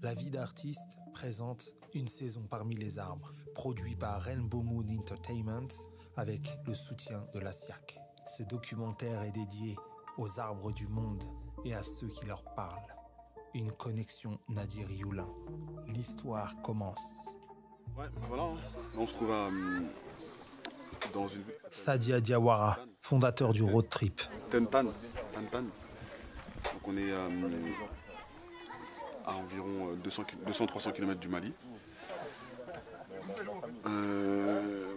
La vie d'artiste présente Une saison parmi les arbres, produit par Rainbow Moon Entertainment avec le soutien de la CIAC. Ce documentaire est dédié aux arbres du monde et à ceux qui leur parlent. Une connexion Nadir Youlin. L'histoire commence. Ouais, voilà, on se trouve dans une... Sadia Diawara, fondateur du road trip. Tentan. Donc on est à environ 200-300 km du Mali.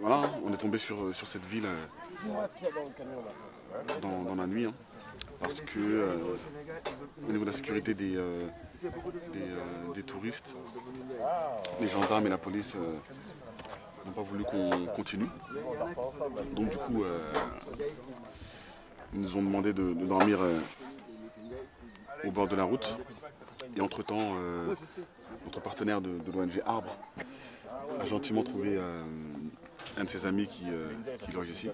Voilà, on est tombé sur cette ville dans la nuit, hein, parce que au niveau de la sécurité des touristes, les gendarmes et la police n'ont pas voulu qu'on continue. Donc du coup, ils nous ont demandé de dormir au bord de la route. Et entre-temps, notre partenaire de l'ONG Arbre a gentiment trouvé un de ses amis qui loge ici.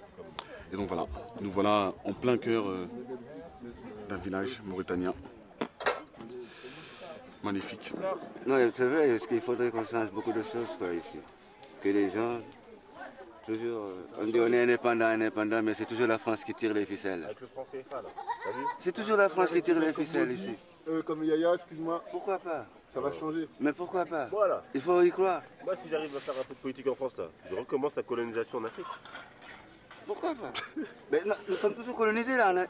Et donc voilà, nous voilà en plein cœur d'un village mauritanien. Magnifique. Non, c'est vrai, parce qu'il faudrait qu'on change beaucoup de choses quoi, ici. Que les gens, toujours, on dit on est indépendant, mais c'est toujours la France qui tire les ficelles. Avec le franc CFA là, t'as vu? C'est toujours la France qui tire les ficelles ici. Comme Yaya, excuse-moi. Pourquoi pas? Ça va changer. Mais pourquoi pas? Voilà. Il faut y croire. Moi si j'arrive à faire un peu de politique en France là, je recommence la colonisation en Afrique. Pourquoi pas? Mais là, nous sommes toujours colonisés là. Hein.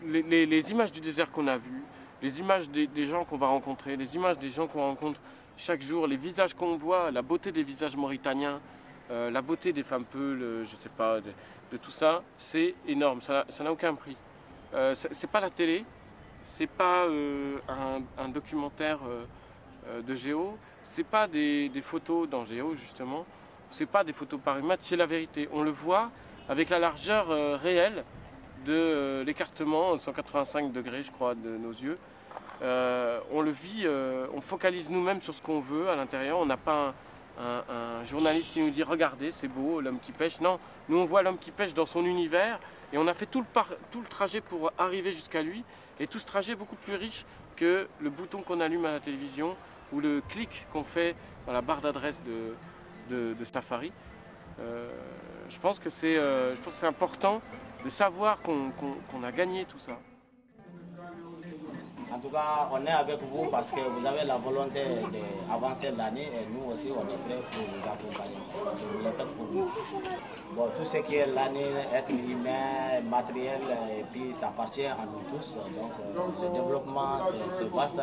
Les images du désert qu'on a vues, les images des gens qu'on va rencontrer, les images des gens qu'on rencontre chaque jour, les visages qu'on voit, la beauté des visages mauritaniens, la beauté des femmes peules, je sais pas, de tout ça, c'est énorme, ça n'a aucun prix. C'est pas la télé, c'est pas un documentaire de Géo, c'est pas des photos dans Géo justement, c'est pas des photos par image, c'est la vérité. On le voit avec la largeur réelle de l'écartement, 185 degrés je crois de nos yeux. On le vit, on focalise nous-mêmes sur ce qu'on veut à l'intérieur. On n'a pas un journaliste qui nous dit regardez c'est beau l'homme qui pêche. Non, nous on voit l'homme qui pêche dans son univers et on a fait tout le trajet pour arriver jusqu'à lui. Et tout ce trajet est beaucoup plus riche que le bouton qu'on allume à la télévision ou le clic qu'on fait dans la barre d'adresse de Safari. Je pense que c'est important de savoir qu'on a gagné tout ça. En tout cas, on est avec vous parce que vous avez la volonté d'avancer l'année et nous aussi, on est prêts pour vous accompagner parce que vous le faites pour nous. Bon, tout ce qui est l'année, être humain, matériel, et puis ça appartient à nous tous. Donc, le développement, c'est vaste,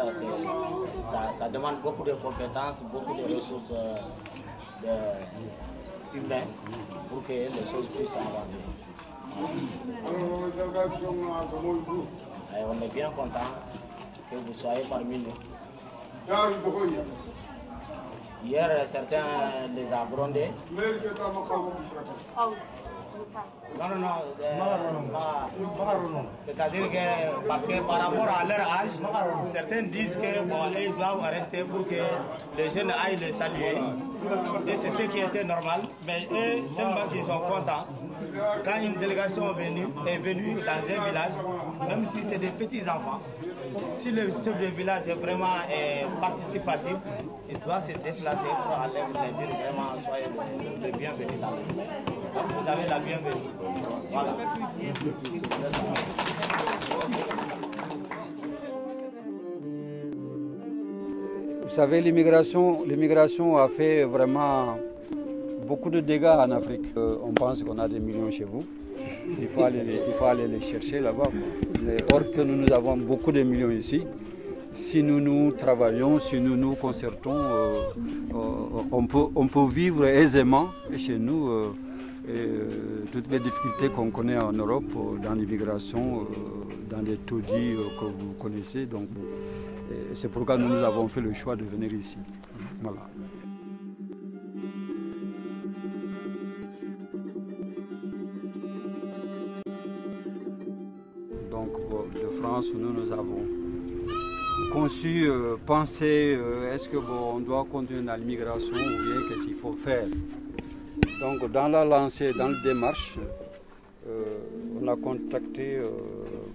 ça demande beaucoup de compétences, beaucoup de ressources humaines pour que les choses puissent avancer. Et on est bien content que vous soyez parmi nous. Hier, certains les ont grondés. Non. C'est-à-dire que, parce que par rapport à leur âge, certains disent que bon, ils doivent rester pour que les jeunes aillent les saluer. Et c'est ce qui était normal. Mais eux, tellement qu'ils sont contents, quand une délégation est venue dans un village, même si c'est des petits-enfants, si le chef de village est vraiment participatif, il doit se déplacer pour aller leur dire vraiment soyez les bienvenus là. Donc vous avez la bienvenue. Voilà. Vous savez, l'immigration a fait vraiment beaucoup de dégâts en Afrique. On pense qu'on a des millions chez vous. Il faut aller les chercher là-bas. Or que nous avons beaucoup de millions ici. Si nous travaillons, si nous nous concertons, on peut vivre aisément chez nous toutes les difficultés qu'on connaît en Europe dans l'immigration, dans les taudis que vous connaissez. Donc, c'est pourquoi nous avons fait le choix de venir ici. Voilà. Donc, de France, nous avons conçu, pensé, est-ce qu'on doit continuer dans l'immigration ou bien qu'est-ce qu'il faut faire. Donc, dans la lancée, dans la démarche, on a contacté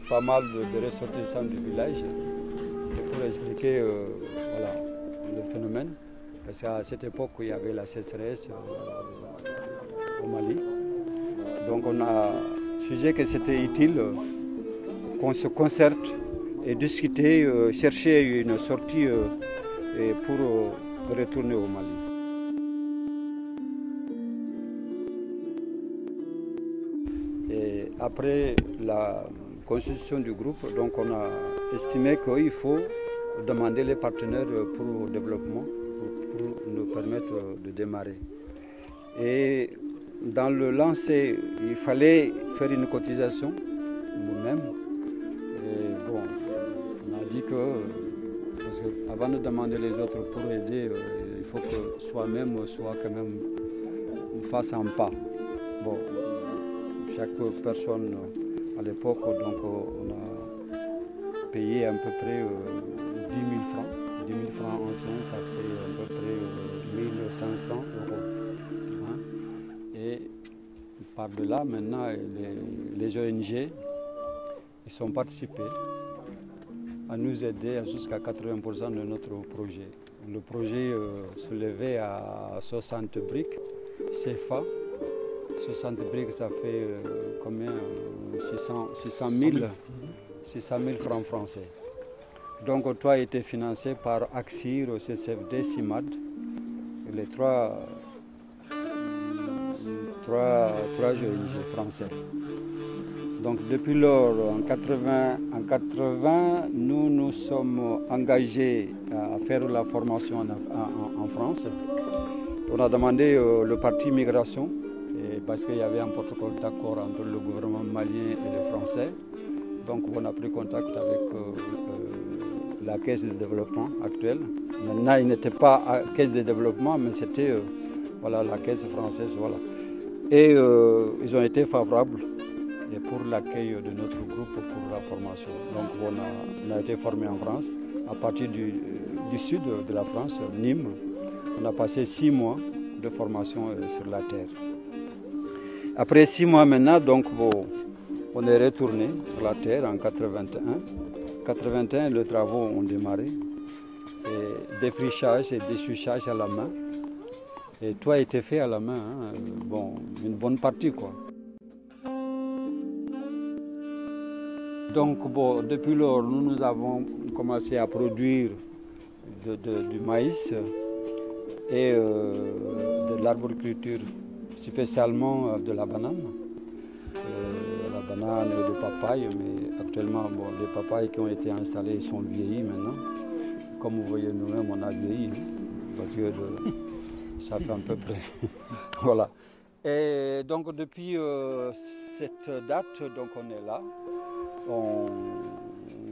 pas mal de ressortissants du village pour expliquer voilà, le phénomène, parce qu'à cette époque, il y avait la sécheresse au Mali. Donc on a jugé que c'était utile qu'on se concerte et discuter, chercher une sortie pour retourner au Mali. Et après la constitution du groupe, donc on a estimé qu'il faut demander les partenaires pour le développement, pour nous permettre de démarrer. Et dans le lancer, il fallait faire une cotisation nous-mêmes. Et bon, on a dit que, parce que avant de demander les autres pour aider, il faut que soi-même soit quand même fasse un pas. Bon, chaque personne à l'époque, donc on a payé à peu près 10 000 francs. 10 000 francs anciens, ça fait à peu près 1500 euros. Hein? Et par-delà, maintenant, les ONG ils sont participés à nous aider jusqu'à 80% de notre projet. Le projet se levait à 60 briques CFA. 60 briques, ça fait combien 600 000 francs français. Donc, le toit a été financé par AXIR, CCFD, CIMAD, les trois ONG français. Donc, depuis lors, en 80, nous nous sommes engagés à faire la formation en France. On a demandé le parti migration, parce qu'il y avait un protocole d'accord entre le gouvernement malien et le français. Donc on a pris contact avec la caisse de développement actuelle. Maintenant, il n'était pas à caisse de développement, mais c'était voilà, la caisse française. Voilà. Et ils ont été favorables pour l'accueil de notre groupe pour la formation. Donc on a été formé en France, à partir du sud de la France, Nîmes. On a passé 6 mois de formation sur la terre. Après 6 mois maintenant, donc, on est retourné sur la terre en 81. En 81, les travaux ont démarré. Et défrichage et dessuchage à la main. Et tout a été fait à la main. Hein. Bon, une bonne partie, quoi. Donc, bon, depuis lors, nous avons commencé à produire du maïs et de l'arboriculture, spécialement de la banane. La banane et le papaye, mais actuellement, bon, les papayes qui ont été installés sont vieillis maintenant. Comme vous voyez, nous-mêmes, on a vieilli, parce que ça fait à peu près. Voilà. Et donc, depuis cette date, donc, on est là. On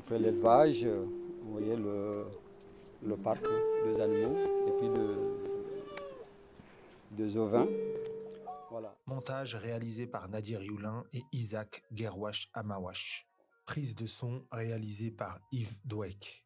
fait l'élevage, vous voyez le parc des animaux, et puis des ovins. Voilà. Montage réalisé par Nadir Youlin et Isaac Gerwash Amawash. Prise de son réalisée par Yves Douek.